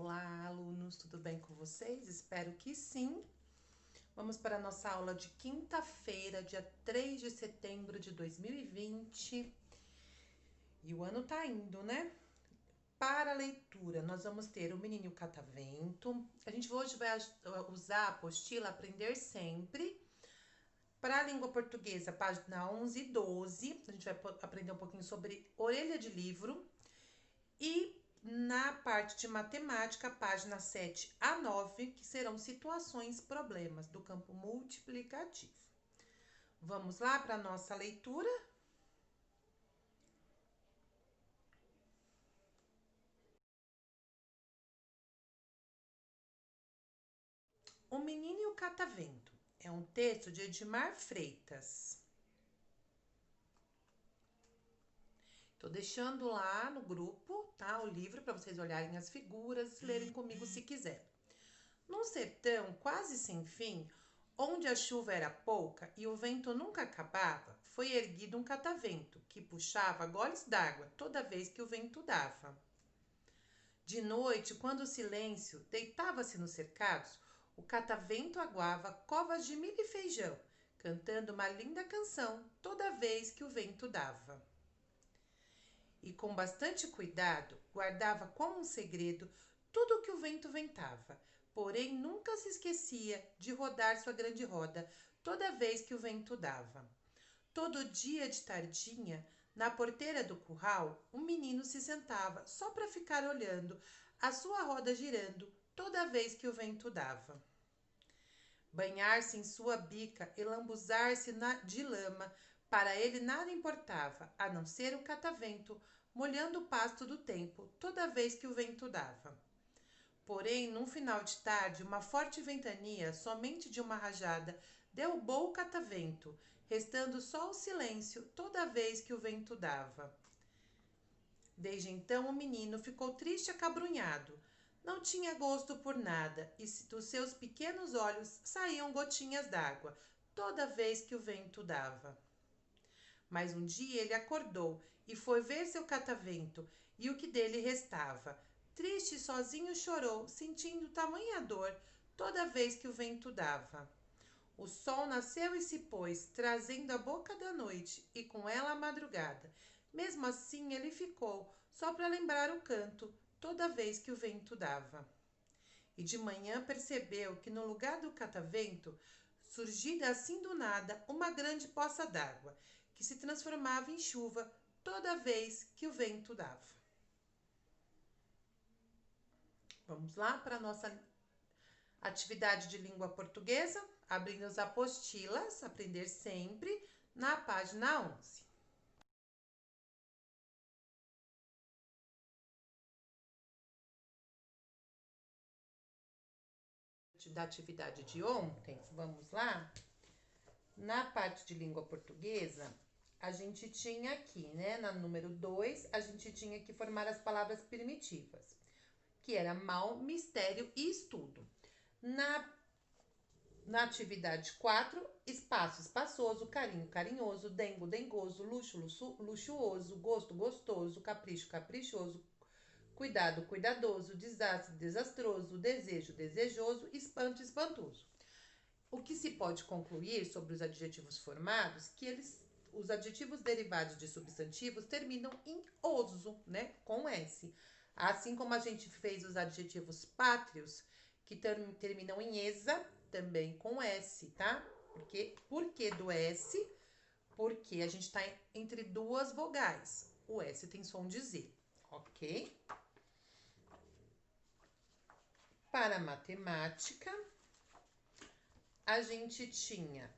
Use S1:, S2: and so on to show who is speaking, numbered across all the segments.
S1: Olá, alunos, tudo bem com vocês? Espero que sim. Vamos para a nossa aula de quinta-feira, dia 3 de setembro de 2020. E o ano tá indo, né? Para a leitura, nós vamos ter o Menino e o Catavento. A gente hoje vai usar a apostila Aprender Sempre. Para a língua portuguesa, página 11 e 12. A gente vai aprender um pouquinho sobre orelha de livro. E na parte de matemática, página 7 a 9, que serão situações, problemas do campo multiplicativo. Vamos lá para a nossa leitura? O Menino e o Catavento é um texto de Edmar Freitas. Tô deixando lá no grupo, tá? O livro para vocês olharem as figuras e lerem comigo se quiser. Num sertão quase sem fim, onde a chuva era pouca e o vento nunca acabava, foi erguido um catavento que puxava goles d'água toda vez que o vento dava. De noite, quando o silêncio deitava-se nos cercados, o catavento aguava covas de milho e feijão, cantando uma linda canção toda vez que o vento dava. E com bastante cuidado, guardava como um segredo tudo o que o vento ventava, porém nunca se esquecia de rodar sua grande roda toda vez que o vento dava. Todo dia de tardinha, na porteira do curral, um menino se sentava só para ficar olhando a sua roda girando toda vez que o vento dava. Banhar-se em sua bica e lambuzar-se de lama, para ele nada importava, a não ser o catavento, molhando o pasto do tempo toda vez que o vento dava. Porém, num final de tarde, uma forte ventania, somente de uma rajada, derrubou o catavento, restando só o silêncio toda vez que o vento dava. Desde então o menino ficou triste e acabrunhado. Não tinha gosto por nada e dos seus pequenos olhos saíam gotinhas d'água toda vez que o vento dava. Mas um dia ele acordou e foi ver seu catavento e o que dele restava. Triste e sozinho chorou, sentindo tamanha dor toda vez que o vento dava. O sol nasceu e se pôs, trazendo a boca da noite e com ela a madrugada. Mesmo assim ele ficou, só para lembrar o canto, toda vez que o vento dava. E de manhã percebeu que no lugar do catavento, surgida assim do nada, uma grande poça d'água, que se transformava em chuva toda vez que o vento dava. Vamos lá para a nossa atividade de língua portuguesa, abrindo as apostilas, aprender sempre, na página 11. Da atividade de ontem, vamos lá? Na parte de língua portuguesa, a gente tinha aqui, né, na número 2, a gente tinha que formar as palavras primitivas, que era mal, mistério e estudo. Na atividade 4, espaço, espaçoso, carinho, carinhoso, dengo, dengoso, luxo, luxuoso, gosto, gostoso, capricho, caprichoso, cuidado, cuidadoso, desastre, desastroso, desejo, desejoso, espanto, espantoso. O que se pode concluir sobre os adjetivos formados, que os adjetivos derivados de substantivos terminam em oso, né, com S. Assim como a gente fez os adjetivos pátrios, que terminam em esa, também com S, tá? Por que do S? Porque a gente está entre duas vogais. O S tem som de Z, ok? Para matemática, a gente tinha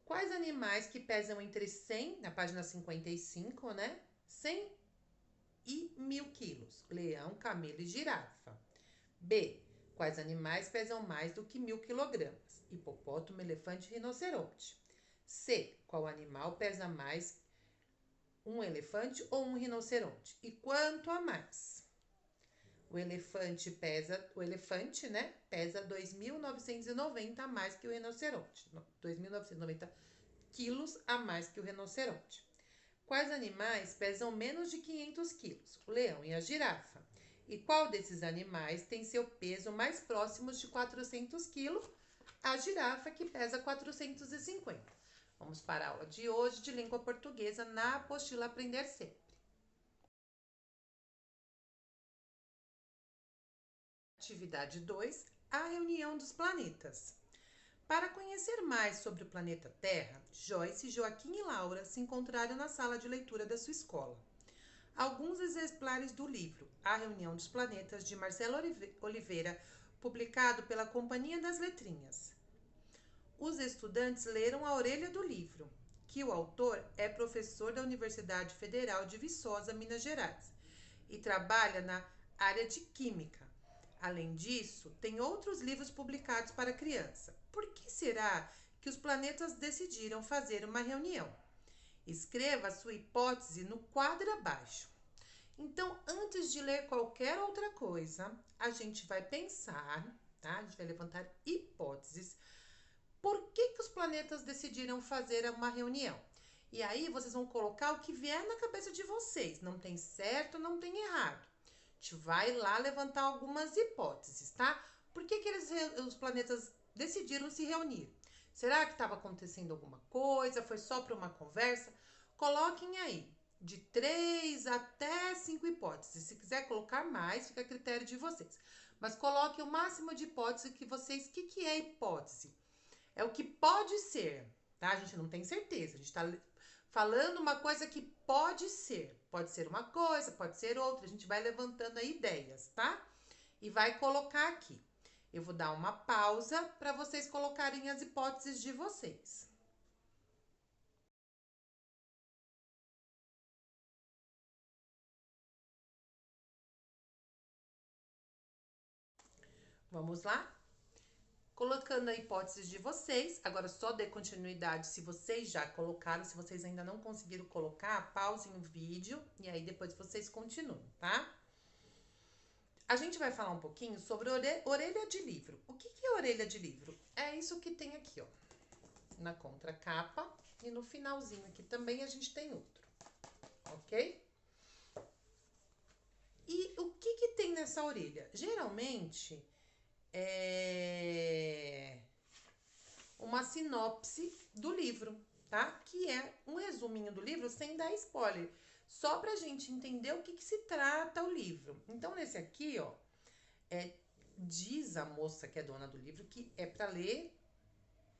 S1: quais animais que pesam entre 100, na página 55, né? 100 e 1000 quilos. Leão, camelo e girafa. B. Quais animais pesam mais do que 1000 quilogramas? Hipopótamo, elefante e rinoceronte. C. Qual animal pesa mais, um elefante ou um rinoceronte? E quanto a mais? O elefante, né, pesa 2.990 a mais que o rinoceronte. 2.990 quilos a mais que o rinoceronte. Quais animais pesam menos de 500 quilos? O leão e a girafa. E qual desses animais tem seu peso mais próximo de 400 quilos? A girafa, que pesa 450. Vamos para a aula de hoje de língua portuguesa na apostila Aprender Sempre. Atividade 2, a reunião dos planetas. Para conhecer mais sobre o planeta Terra, Joyce, Joaquim e Laura se encontraram na sala de leitura da sua escola. Alguns exemplares do livro A Reunião dos Planetas, de Marcelo Oliveira, publicado pela Companhia das Letrinhas. Os estudantes leram a orelha do livro, que o autor é professor da Universidade Federal de Viçosa, Minas Gerais, e trabalha na área de Química. Além disso, tem outros livros publicados para criança. Por que será que os planetas decidiram fazer uma reunião? Escreva a sua hipótese no quadro abaixo. Então, antes de ler qualquer outra coisa, a gente vai pensar, tá? A gente vai levantar hipóteses. Por que os planetas decidiram fazer uma reunião? E aí, vocês vão colocar o que vier na cabeça de vocês. Não tem certo, não tem errado. A gente vai lá levantar algumas hipóteses, tá? Por que os planetas decidiram se reunir? Será que estava acontecendo alguma coisa? Foi só para uma conversa? Coloquem aí de 3 até 5 hipóteses. Se quiser colocar mais, fica a critério de vocês. Mas coloquem o máximo de hipóteses que vocês... O que é hipótese? É o que pode ser, tá? A gente não tem certeza. A gente está falando uma coisa que pode ser. Pode ser uma coisa, pode ser outra. A gente vai levantando aí ideias, tá? E vai colocar aqui. Eu vou dar uma pausa para vocês colocarem as hipóteses de vocês. Vamos lá? Colocando a hipótese de vocês, agora só dê continuidade se vocês já colocaram. Se vocês ainda não conseguiram colocar, pausem o vídeo e aí depois vocês continuem, tá? A gente vai falar um pouquinho sobre orelha de livro. O que é orelha de livro? É isso que tem aqui, ó, na contracapa, e no finalzinho aqui também a gente tem outro, ok? E o que tem nessa orelha? Geralmente é uma sinopse do livro, tá? Que é um resuminho do livro sem dar spoiler, só pra gente entender o que se trata o livro. Então, nesse aqui, ó, diz a moça que é dona do livro que é pra ler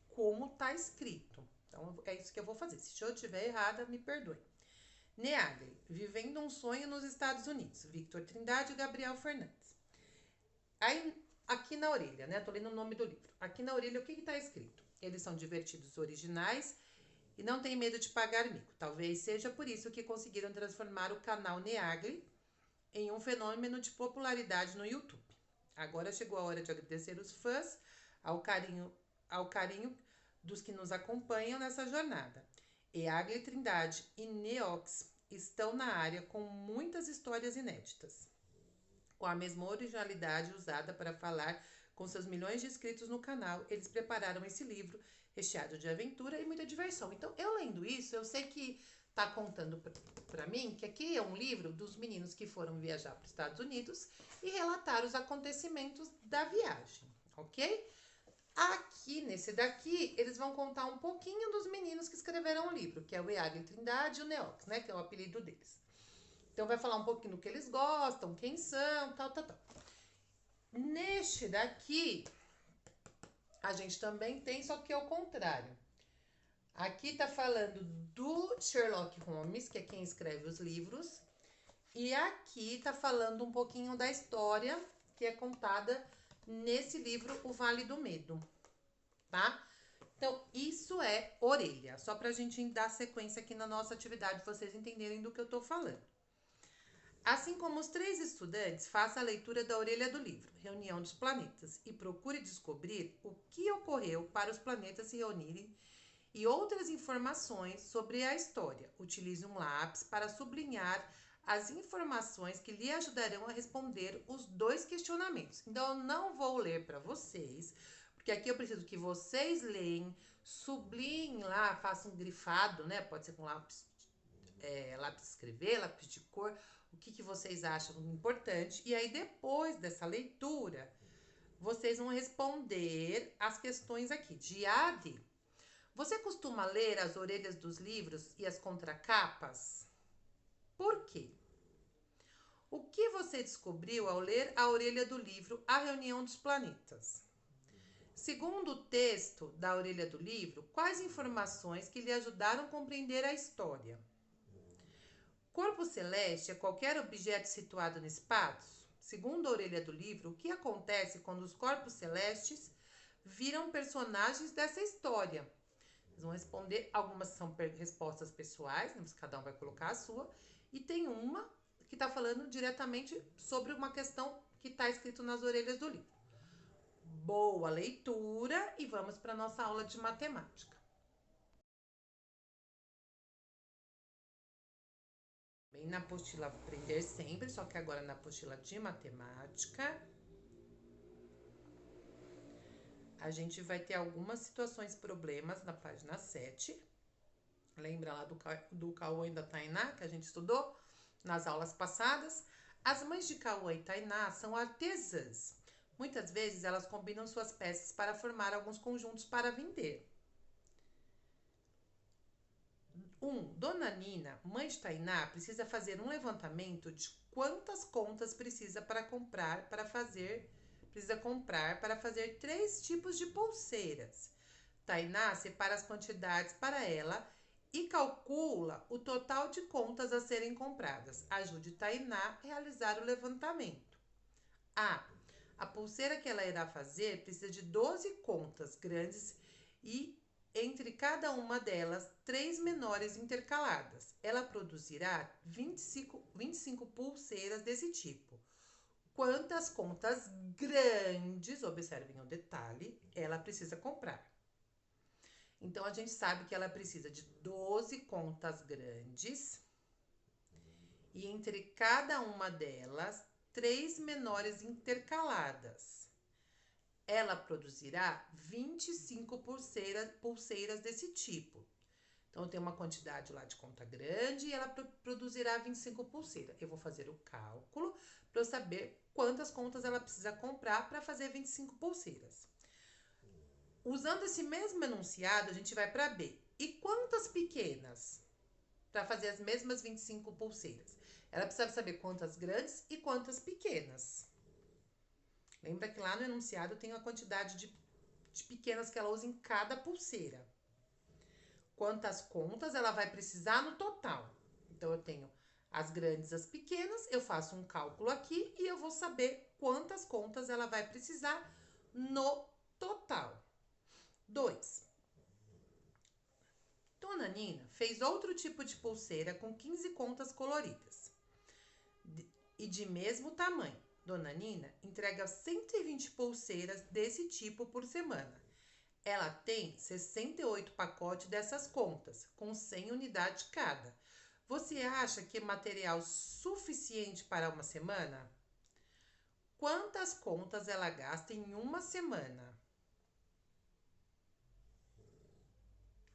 S1: como tá escrito. Então, é isso que eu vou fazer. Se eu estiver errada, me perdoe. Neagre, vivendo um sonho nos Estados Unidos. Victor Trindade e Gabriel Fernandes. Aí, aqui na orelha, né? Tô lendo o nome do livro. Aqui na orelha, o que tá escrito? Eles são divertidos, originais e não têm medo de pagar mico. Talvez seja por isso que conseguiram transformar o canal Neagre em um fenômeno de popularidade no YouTube. Agora chegou a hora de agradecer os fãs ao carinho dos que nos acompanham nessa jornada. Eagle Trindade e Neox estão na área com muitas histórias inéditas, com a mesma originalidade usada para falar com seus milhões de inscritos no canal. Eles prepararam esse livro recheado de aventura e muita diversão. Então, eu lendo isso, eu sei que tá contando para mim que aqui é um livro dos meninos que foram viajar para os Estados Unidos e relatar os acontecimentos da viagem, ok? Aqui, nesse daqui, eles vão contar um pouquinho dos meninos que escreveram o livro, que é o Eagle Trindade e o Neox, né? Que é o apelido deles. Então, vai falar um pouquinho do que eles gostam, quem são, tal. Neste daqui, a gente também tem, só que é o contrário. Aqui tá falando do Sherlock Holmes, que é quem escreve os livros. E aqui tá falando um pouquinho da história que é contada nesse livro, O Vale do Medo, tá? Então, isso é orelha. Só pra gente dar sequência aqui na nossa atividade, vocês entenderem do que eu tô falando. Assim como os 3 estudantes, faça a leitura da orelha do livro, Reunião dos Planetas, e procure descobrir o que ocorreu para os planetas se reunirem e outras informações sobre a história. Utilize um lápis para sublinhar as informações que lhe ajudarão a responder os 2 questionamentos. Então, eu não vou ler para vocês, porque aqui eu preciso que vocês leem, sublinhem lá, façam um grifado, né? Pode ser com lápis lápis de escrever, lápis de cor, o que vocês acham importante. E aí, depois dessa leitura, vocês vão responder as questões aqui. De A a D. Você costuma ler as orelhas dos livros e as contracapas? Por quê? O que você descobriu ao ler a orelha do livro A Reunião dos Planetas? Segundo o texto da orelha do livro, quais informações que lhe ajudaram a compreender a história? Corpo celeste é qualquer objeto situado no espaço? Segundo a orelha do livro, o que acontece quando os corpos celestes viram personagens dessa história? Vocês vão responder, algumas são respostas pessoais, né? Cada um vai colocar a sua, e tem uma que está falando diretamente sobre uma questão que está escrito nas orelhas do livro. Boa leitura e vamos para a nossa aula de matemática. Bem, na apostila Aprender Sempre, só que agora na apostila de matemática, a gente vai ter algumas situações, problemas na página 7. Lembra lá do Cauã e da Tainá, que a gente estudou nas aulas passadas? As mães de Cauã e Tainá são artesãs. Muitas vezes elas combinam suas peças para formar alguns conjuntos para vender. 1. Dona Nina, mãe de Tainá, precisa fazer um levantamento de quantas contas precisa comprar para fazer 3 tipos de pulseiras. Tainá separa as quantidades para ela e calcula o total de contas a serem compradas. Ajude Tainá a realizar o levantamento. A pulseira que ela irá fazer precisa de 12 contas grandes e entre cada uma delas 3 menores intercaladas. Ela produzirá 25 pulseiras desse tipo. Quantas contas grandes, observem o detalhe, ela precisa comprar? Então, a gente sabe que ela precisa de 12 contas grandes e entre cada uma delas 3 menores intercaladas. Ela produzirá 25 pulseiras desse tipo. Então, tem uma quantidade lá de conta grande e ela produzirá 25 pulseiras. Eu vou fazer o cálculo para eu saber quantas contas ela precisa comprar para fazer 25 pulseiras. Usando esse mesmo enunciado, a gente vai para B. E quantas pequenas? Para fazer as mesmas 25 pulseiras. Ela precisa saber quantas grandes e quantas pequenas. Lembra que lá no enunciado tem a quantidade de pequenas que ela usa em cada pulseira. Quantas contas ela vai precisar no total? Então, eu tenho as grandes e as pequenas, eu faço um cálculo aqui e eu vou saber quantas contas ela vai precisar no total. 2. Dona Nina fez outro tipo de pulseira com 15 contas coloridas e de mesmo tamanho. Dona Nina entrega 120 pulseiras desse tipo por semana. Ela tem 68 pacotes dessas contas, com 100 unidades cada. Você acha que é material suficiente para uma semana? Quantas contas ela gasta em uma semana?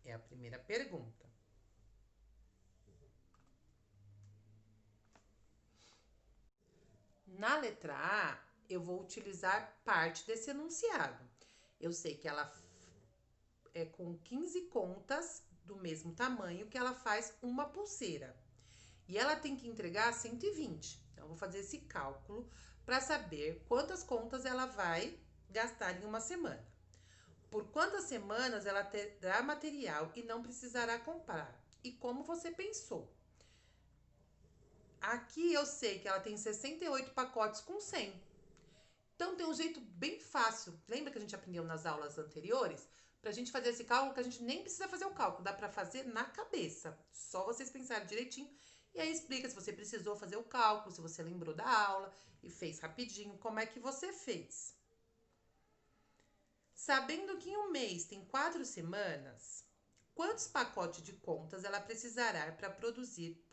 S1: É a primeira pergunta. Na letra A, eu vou utilizar parte desse enunciado. Eu sei que ela é com 15 contas do mesmo tamanho que ela faz uma pulseira. E ela tem que entregar 120. Então, eu vou fazer esse cálculo para saber quantas contas ela vai gastar em uma semana. Por quantas semanas ela terá material e não precisará comprar? E como você pensou? Aqui eu sei que ela tem 68 pacotes com 100. Então, tem um jeito bem fácil. Lembra que a gente aprendeu nas aulas anteriores? Pra gente fazer esse cálculo, que a gente nem precisa fazer o cálculo, dá pra fazer na cabeça. Só vocês pensarem direitinho. E aí explica se você precisou fazer o cálculo, se você lembrou da aula e fez rapidinho, como é que você fez. Sabendo que em um mês tem 4 semanas, quantos pacotes de contas ela precisará para produzir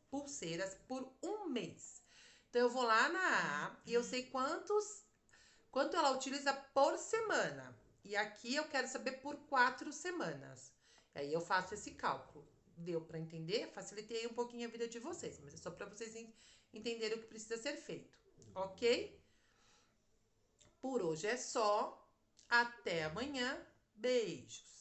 S1: pulseiras por um mês? Então, eu vou lá na A e eu sei quanto ela utiliza por semana. E aqui eu quero saber por 4 semanas. Aí eu faço esse cálculo. Deu para entender? Facilitei um pouquinho a vida de vocês, mas é só para vocês entenderem o que precisa ser feito, ok? Por hoje é só. Até amanhã. Beijos.